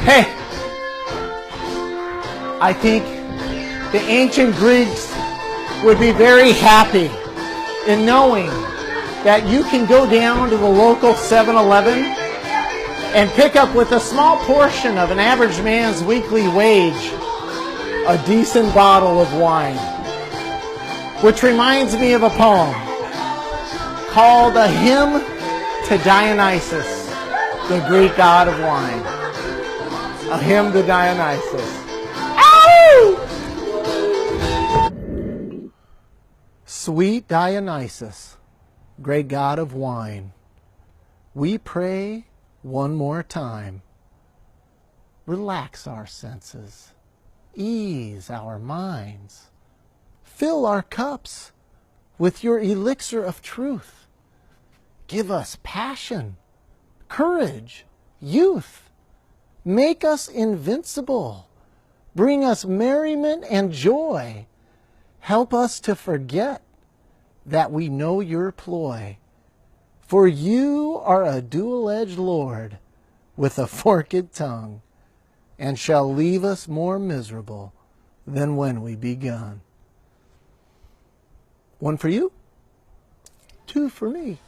Hey, I think the ancient Greeks would be very happy in knowing that you can go down to the local 7-Eleven and pick up with a small portion of an average man's weekly wage a decent bottle of wine. Which reminds me of a poem called A Hymn to Dionysus, the Greek god of wine. A hymn to Dionysus. Ow! Sweet Dionysus, great god of wine, we pray one more time. Relax our senses, ease our minds, fill our cups with your elixir of truth. Give us passion, courage, youth. Make us invincible. Bring us merriment and joy. Help us to forget that we know your ploy. For you are a dual-edged Lord with a forked tongue, and shall leave us more miserable than when we begun. One for you, two for me.